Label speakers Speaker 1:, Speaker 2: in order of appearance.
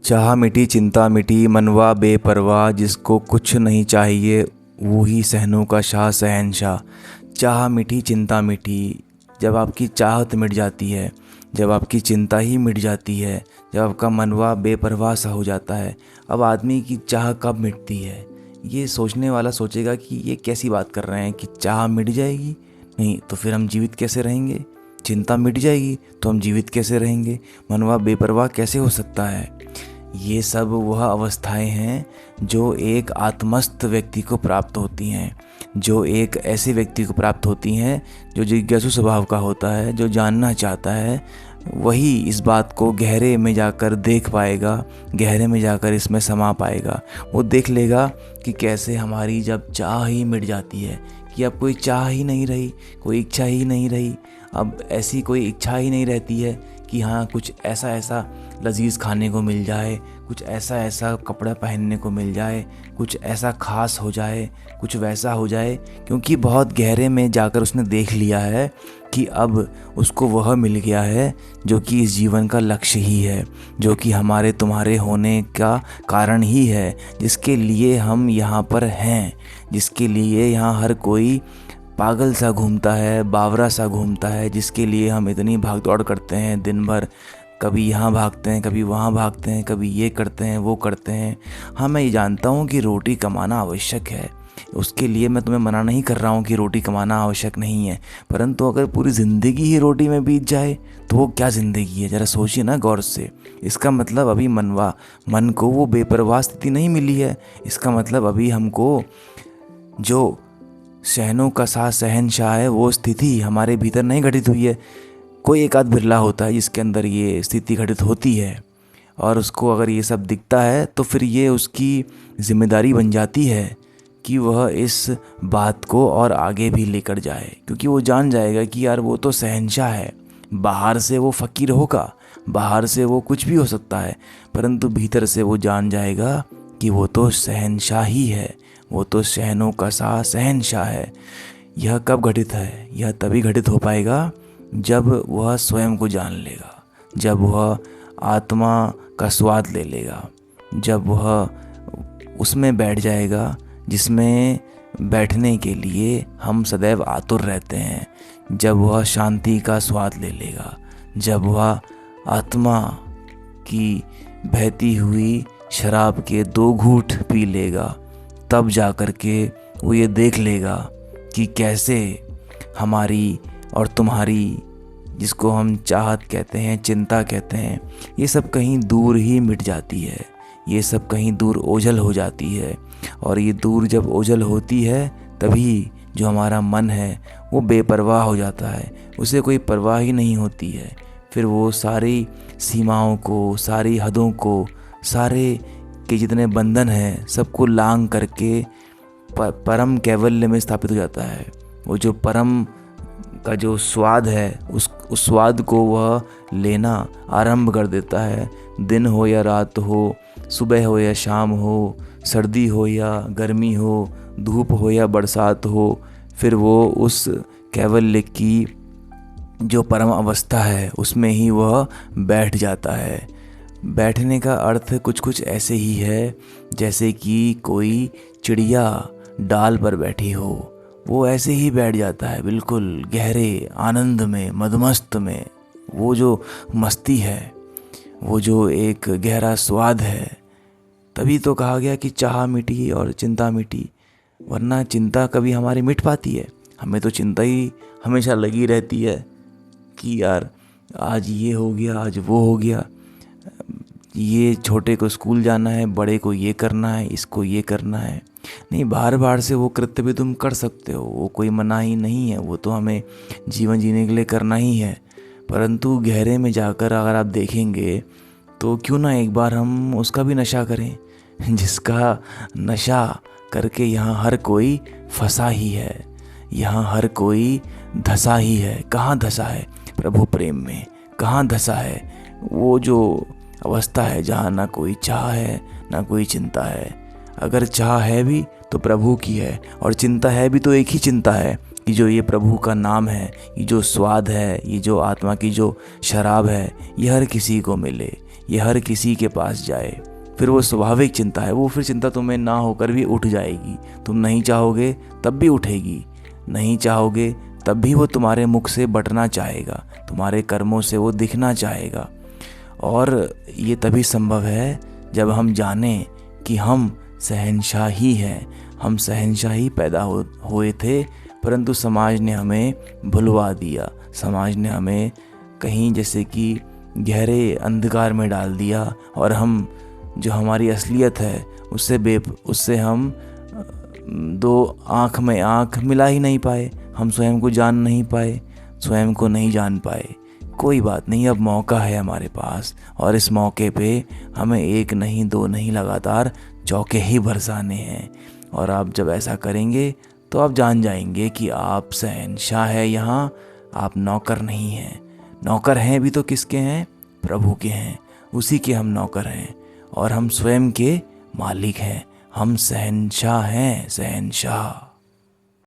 Speaker 1: चाह मिटी चिंता मिटी मनवा बेपरवाह, जिसको कुछ नहीं चाहिए वो ही सहनों का शाह शहंशाह। चाह मिटी चिंता मिटी, जब आपकी चाहत मिट जाती है, जब आपकी चिंता ही मिट जाती है, जब आपका मनवा बेपरवाह सा हो जाता है। अब आदमी की चाह कब मिटती है, ये सोचने वाला सोचेगा कि ये कैसी बात कर रहे हैं कि चाह मिट जाएगी, नहीं तो फिर हम जीवित कैसे रहेंगे। चिंता मिट जाएगी तो हम जीवित कैसे रहेंगे, मनवा बेपरवाह कैसे हो सकता है। ये सब वह अवस्थाएं हैं जो एक आत्मस्थ व्यक्ति को प्राप्त होती हैं, जो एक ऐसे व्यक्ति को प्राप्त होती हैं जो जिज्ञासु स्वभाव का होता है, जो जानना चाहता है। वही इस बात को गहरे में जाकर देख पाएगा, गहरे में जाकर इसमें समा पाएगा। वो देख लेगा कि कैसे हमारी जब चाह ही मिट जाती है, कि अब कोई चाह ही नहीं रही, कोई इच्छा ही नहीं रही, अब ऐसी कोई इच्छा ही नहीं रहती है कि हाँ कुछ ऐसा ऐसा लजीज खाने को मिल जाए, कुछ ऐसा ऐसा कपड़ा पहनने को मिल जाए, कुछ ऐसा खास हो जाए, कुछ वैसा हो जाए। क्योंकि बहुत गहरे में जाकर उसने देख लिया है कि अब उसको वह मिल गया है जो कि इस जीवन का लक्ष्य ही है, जो कि हमारे तुम्हारे होने का कारण ही है, जिसके लिए हम यहाँ पर हैं, जिसके लिए यहाँ हर कोई पागल सा घूमता है, बावरा सा घूमता है, जिसके लिए हम इतनी भाग दौड़ करते हैं दिन भर। कभी यहाँ भागते हैं, कभी वहाँ भागते हैं, कभी ये करते हैं, वो करते हैं। हाँ, मैं ये जानता हूँ कि रोटी कमाना आवश्यक है, उसके लिए मैं तुम्हें मना नहीं कर रहा हूँ कि रोटी कमाना आवश्यक नहीं है। परंतु अगर पूरी ज़िंदगी ही रोटी में बीत जाए तो वो क्या ज़िंदगी है, ज़रा सोचिए ना गौर से। इसका मतलब अभी मन को वो बेपरवाह स्थिति नहीं मिली है। इसका मतलब अभी हमको जो सहनों का साथ शहंशाह है वो स्थिति हमारे भीतर नहीं घटित हुई है। कोई एक आध बिरला होता है जिसके अंदर ये स्थिति घटित होती है, और उसको अगर ये सब दिखता है तो फिर ये उसकी जिम्मेदारी बन जाती है कि वह इस बात को और आगे भी लेकर जाए। क्योंकि वो जान जाएगा कि यार वो तो शहंशाह है, बाहर से वो फ़कीर होगा, बाहर से वो कुछ भी हो सकता है, परंतु भीतर से वो जान जाएगा कि वो तो शहंशाह ही है, वो तो सहनों का सा शहंशाह है। यह कब घटित है, यह तभी घटित हो पाएगा जब वह स्वयं को जान लेगा, जब वह आत्मा का स्वाद ले लेगा, जब वह उसमें बैठ जाएगा जिसमें बैठने के लिए हम सदैव आतुर रहते हैं, जब वह शांति का स्वाद ले लेगा, जब वह आत्मा की बहती हुई शराब के 2 घूंट पी लेगा, तब जा कर के वो ये देख लेगा कि कैसे हमारी और तुम्हारी, जिसको हम चाहत कहते हैं, चिंता कहते हैं, ये सब कहीं दूर ही मिट जाती है, ये सब कहीं दूर ओझल हो जाती है। और ये दूर जब ओझल होती है तभी जो हमारा मन है वो बेपरवाह हो जाता है, उसे कोई परवाह ही नहीं होती है। फिर वो सारी सीमाओं को, सारी हदों को, सारे के जितने बंधन हैं सबको लांघ करके परम कैवल्य में स्थापित हो जाता है। वो जो परम का जो स्वाद है उस स्वाद को वह लेना आरंभ कर देता है। दिन हो या रात हो, सुबह हो या शाम हो, सर्दी हो या गर्मी हो, धूप हो या बरसात हो, फिर वो उस कैवल्य की जो परम अवस्था है उसमें ही वह बैठ जाता है। बैठने का अर्थ कुछ कुछ ऐसे ही है जैसे कि कोई चिड़िया डाल पर बैठी हो, वो ऐसे ही बैठ जाता है बिल्कुल गहरे आनंद में, मदमस्त में। वो जो मस्ती है, वो जो एक गहरा स्वाद है, तभी तो कहा गया कि चाह मिटी और चिंता मिटी। वरना चिंता कभी हमारी मिट पाती है? हमें तो चिंता ही हमेशा लगी रहती है कि यार आज ये हो गया, आज वो हो गया, ये छोटे को स्कूल जाना है, बड़े को ये करना है, इसको ये करना है। नहीं, बार बार से वो कृत्य भी तुम कर सकते हो, वो कोई मनाही नहीं है, वो तो हमें जीवन जीने के लिए करना ही है। परंतु गहरे में जाकर अगर आप देखेंगे तो क्यों ना एक बार हम उसका भी नशा करें, जिसका नशा करके यहाँ हर कोई फंसा ही है, यहाँ हर कोई धंसा ही है। कहाँ धंसा है? प्रभु प्रेम में। कहाँ धंसा है? वो जो अवस्था है जहाँ ना कोई चाह है ना कोई चिंता है। अगर चाह है भी तो प्रभु की है, और चिंता है भी तो एक ही चिंता है कि जो ये प्रभु का नाम है, ये जो स्वाद है, ये जो आत्मा की जो शराब है, ये हर किसी को मिले, ये हर किसी के पास जाए। फिर वो स्वाभाविक चिंता है, वो फिर चिंता तुम्हें ना होकर भी उठ जाएगी। तुम नहीं चाहोगे तब भी उठेगी, नहीं चाहोगे तब भी वो तुम्हारे मुख से बटना चाहेगा, तुम्हारे कर्मों से वो दिखना चाहेगा। और ये तभी संभव है जब हम जानें कि हम शहंशाह ही हैं। हम शहंशाह ही पैदा हुए थे, परंतु समाज ने हमें भुलवा दिया। समाज ने हमें कहीं जैसे कि गहरे अंधकार में डाल दिया, और हम जो हमारी असलियत है उससे हम दो आँख में आँख मिला ही नहीं पाए। हम स्वयं को जान नहीं पाए, स्वयं को नहीं जान पाए। कोई बात नहीं, अब मौका है हमारे पास, और इस मौके पे हमें एक नहीं दो नहीं लगातार चौके ही बरसाने हैं। और आप जब ऐसा करेंगे तो आप जान जाएंगे कि आप शहंशाह है यहाँ, आप नौकर नहीं हैं। नौकर हैं भी तो किसके हैं? प्रभु के हैं, उसी के हम नौकर हैं, और हम स्वयं के मालिक हैं। हम शहंशाह हैं, शहंशाह।